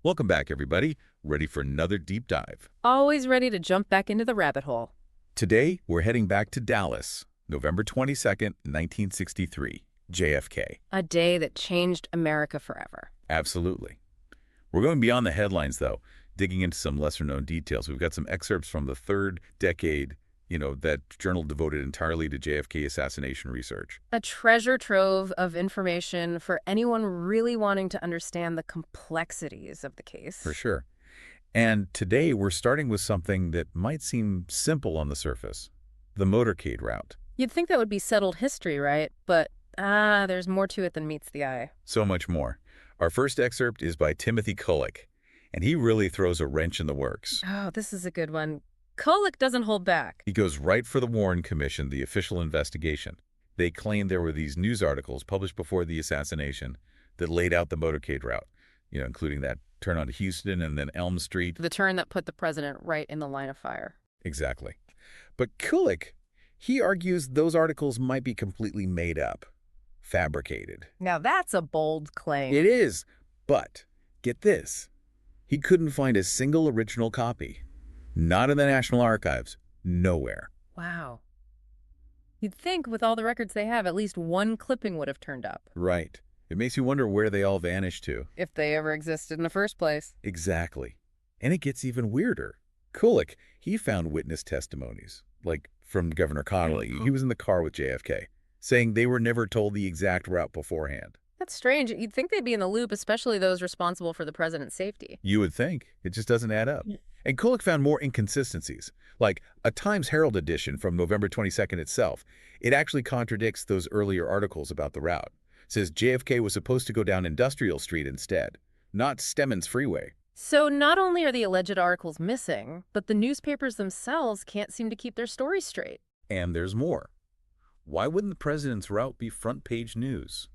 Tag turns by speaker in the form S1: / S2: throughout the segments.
S1: Welcome back, everybody. Ready for another deep dive.
S2: Always ready to jump back into the rabbit hole.
S1: Today, we're heading back to Dallas, November 22nd, 1963, JFK.
S2: A day that changed America forever.
S1: Absolutely. We're going beyond the headlines, though, digging into some lesser-known details. We've got some excerpts from the third decade, that journal devoted entirely to JFK assassination research.
S2: A treasure trove of information for anyone really wanting to understand the complexities of the case.
S1: For sure. And today, we're starting with something that might seem simple on the surface, the motorcade route.
S2: You'd think that would be settled history, right? But, there's more to it than meets the eye.
S1: So much more. Our first excerpt is by Timothy Kulik, and he really throws a wrench in the works.
S2: Oh, this is a good one. Kulik doesn't hold back.
S1: He goes right for the Warren Commission, the official investigation. They claim there were these news articles published before the assassination that laid out the motorcade route, including that turn onto Houston and then Elm Street.
S2: The turn that put the president right in the line of fire.
S1: Exactly. But Kulik, he argues those articles might be completely made up, fabricated.
S2: Now that's a bold claim.
S1: It is, but get this. He couldn't find a single original copy. Not in the National Archives. Nowhere.
S2: Wow. You'd think with all the records they have, at least one clipping would have turned up.
S1: Right. It makes you wonder where they all vanished to.
S2: If they ever existed in the first place.
S1: Exactly. And it gets even weirder. Kulik, he found witness testimonies, like from Governor Connolly. He was in the car with JFK, saying they were never told the exact route beforehand.
S2: That's strange. You'd think they'd be in the loop, especially those responsible for the president's safety.
S1: You would think. It just doesn't add up. And Kulik found more inconsistencies, like a Times Herald edition from November 22nd itself. It actually contradicts those earlier articles about the route. It says JFK was supposed to go down Industrial Street instead, not Stemmons Freeway.
S2: So not only are the alleged articles missing, but the newspapers themselves can't seem to keep their story straight.
S1: And there's more. Why wouldn't the president's route be front-page news?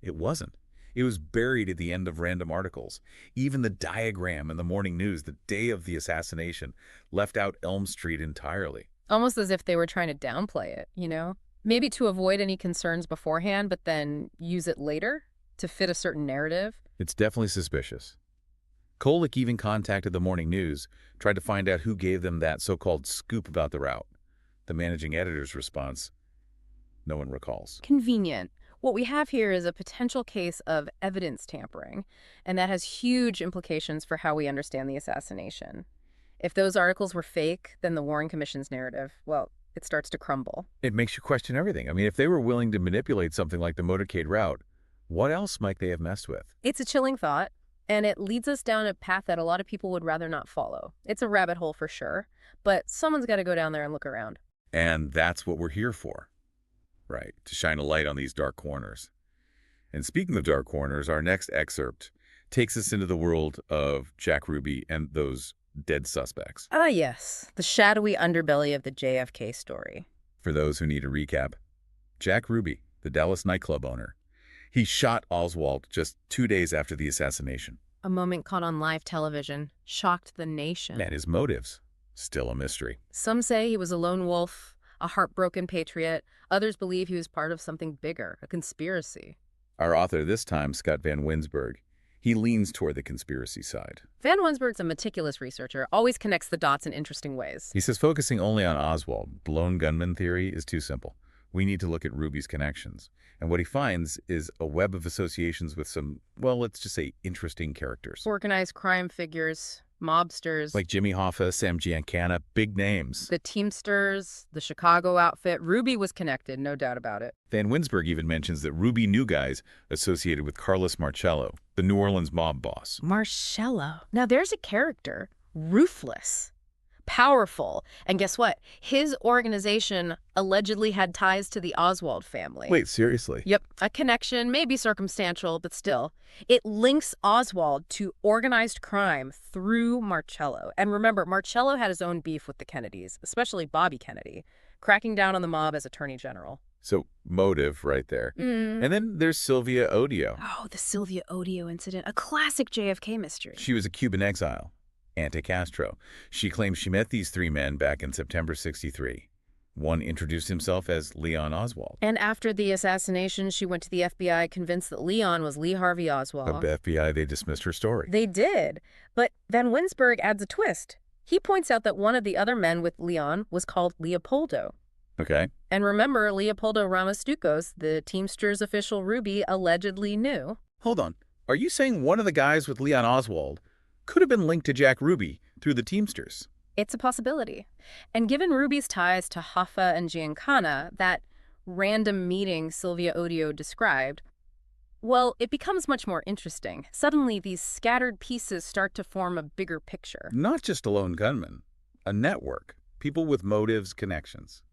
S1: It wasn't. It was buried at the end of random articles. Even the diagram in the morning news the day of the assassination left out Elm Street entirely.
S2: Almost as if they were trying to downplay it, Maybe to avoid any concerns beforehand, but then use it later to fit a certain narrative.
S1: It's definitely suspicious. Kulik even contacted the morning news, tried to find out who gave them that so-called scoop about the route. The managing editor's response, no one recalls.
S2: Convenient. What we have here is a potential case of evidence tampering, and that has huge implications for how we understand the assassination. If those articles were fake, then the Warren Commission's narrative, well, it starts to crumble.
S1: It makes you question everything. I mean, if they were willing to manipulate something like the motorcade route, what else might they have messed with?
S2: It's a chilling thought, and it leads us down a path that a lot of people would rather not follow. It's a rabbit hole for sure, but someone's got to go down there and look around.
S1: And that's what we're here for. Right, to shine a light on these dark corners. And speaking of dark corners, our next excerpt takes us into the world of Jack Ruby and those dead suspects.
S2: Ah, yes, the shadowy underbelly of the JFK story.
S1: For those who need a recap, Jack Ruby, the Dallas nightclub owner, he shot Oswald just 2 days after the assassination.
S2: A moment caught on live television shocked the nation.
S1: And his motives, still a mystery.
S2: Some say he was a lone wolf, a heartbroken patriot. Others believe he was part of something bigger, a conspiracy.
S1: Our author this time, Scott Van Winsberg, he leans toward the conspiracy side.
S2: Van Winsberg's a meticulous researcher, always connects the dots in interesting ways.
S1: He says focusing only on Oswald, blown gunman theory, is too simple. We need to look at Ruby's connections. And what he finds is a web of associations with some, well, let's just say interesting characters.
S2: Organized crime figures, mobsters.
S1: Like Jimmy Hoffa, Sam Giancana, big names.
S2: The Teamsters, the Chicago outfit. Ruby was connected, no doubt about it.
S1: Van Winsberg even mentions that Ruby knew guys associated with Carlos Marcello, the New Orleans mob boss.
S2: Marcello. Now there's a character. Ruthless. Powerful. And guess what? His organization allegedly had ties to the Oswald family.
S1: Wait, seriously?
S2: Yep. A connection, maybe circumstantial, but still. It links Oswald to organized crime through Marcello. And remember, Marcello had his own beef with the Kennedys, especially Bobby Kennedy, cracking down on the mob as Attorney General.
S1: So, motive right there. And then there's Sylvia Odio.
S2: Oh, the Sylvia Odio incident. A classic JFK mystery.
S1: She was a Cuban exile. Anti-Castro. She claims she met these three men back in September '63. One introduced himself as Leon Oswald.
S2: And after the assassination, she went to the FBI convinced that Leon was Lee Harvey
S1: But
S2: Oswald.
S1: the FBI, they dismissed her story.
S2: They did. But Van Winsberg adds a twist. He points out that one of the other men with Leon was called Leopoldo.
S1: Okay.
S2: And remember, Leopoldo Ramos-Ducos, the Teamsters official Ruby, allegedly knew.
S1: Hold on. Are you saying one of the guys with Leon Oswald could have been linked to Jack Ruby through the Teamsters?
S2: It's a possibility. And given Ruby's ties to Hoffa and Giancana, that random meeting Sylvia Odio described, well, it becomes much more interesting. Suddenly, these scattered pieces start to form a bigger picture.
S1: Not just a lone gunman. A network. People with motives, connections.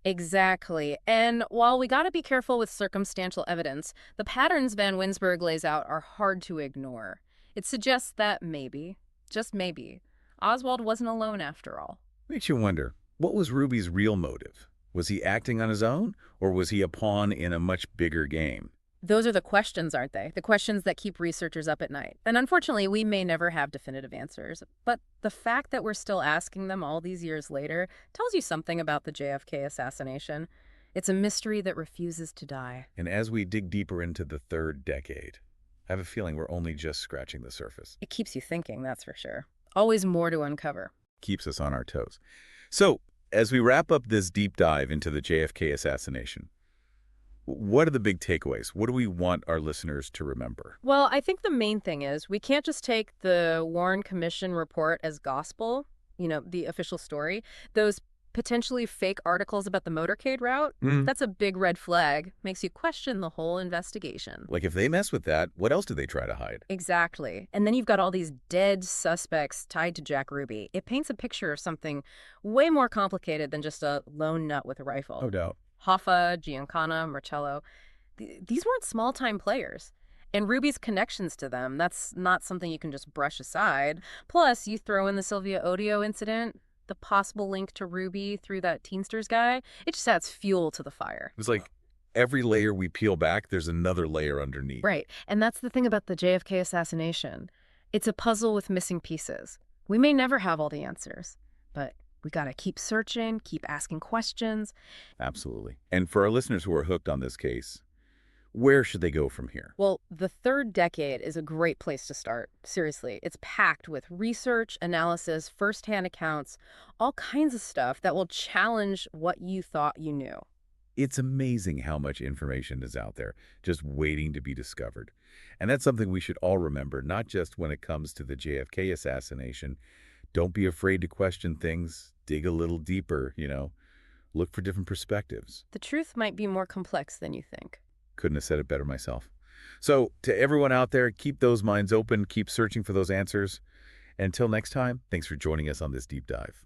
S2: Exactly. And while we gotta be careful with circumstantial evidence, the patterns Van Winsberg lays out are hard to ignore. It suggests that maybe, just maybe, Oswald wasn't alone after all.
S1: Makes you wonder, what was Ruby's real motive? Was he acting on his own, or was he a pawn in a much bigger game?
S2: Those are the questions, aren't they? The questions that keep researchers up at night. And unfortunately, we may never have definitive answers. But the fact that we're still asking them all these years later tells you something about the JFK assassination. It's a mystery that refuses to die.
S1: And as we dig deeper into the third decade, I have a feeling we're only just scratching the surface.
S2: It keeps you thinking, that's for sure. Always more to uncover.
S1: Keeps us on our toes. So, as we wrap up this deep dive into the JFK assassination, what are the big takeaways? What do we want our listeners to remember?
S2: Well, I think the main thing is we can't just take the Warren Commission report as gospel, the official story. Those potentially fake articles about the motorcade route, that's a big red flag. Makes you question the whole investigation.
S1: Like, if they mess with that, what else do they try to hide?
S2: Exactly. And then you've got all these dead suspects tied to Jack Ruby. It paints a picture of something way more complicated than just a lone nut with a rifle.
S1: No doubt.
S2: Hoffa, Giancana, Marcello, these weren't small-time players. And Ruby's connections to them, that's not something you can just brush aside. Plus, you throw in the Sylvia Odio incident, the possible link to Ruby through that Teamsters guy, it just adds fuel to the fire.
S1: It's like every layer we peel back, there's another layer underneath.
S2: Right. And that's the thing about the JFK assassination. It's a puzzle with missing pieces. We may never have all the answers, but we got to keep searching, keep asking questions.
S1: Absolutely. And for our listeners who are hooked on this case, where should they go from here?
S2: Well, the third decade is a great place to start. Seriously, it's packed with research, analysis, firsthand accounts, all kinds of stuff that will challenge what you thought you knew.
S1: It's amazing how much information is out there, just waiting to be discovered. And that's something we should all remember, not just when it comes to the JFK assassination. Don't be afraid to question things. Dig a little deeper, Look for different perspectives.
S2: The truth might be more complex than you think.
S1: Couldn't have said it better myself. So, to everyone out there, keep those minds open, keep searching for those answers. And until next time, thanks for joining us on this deep dive.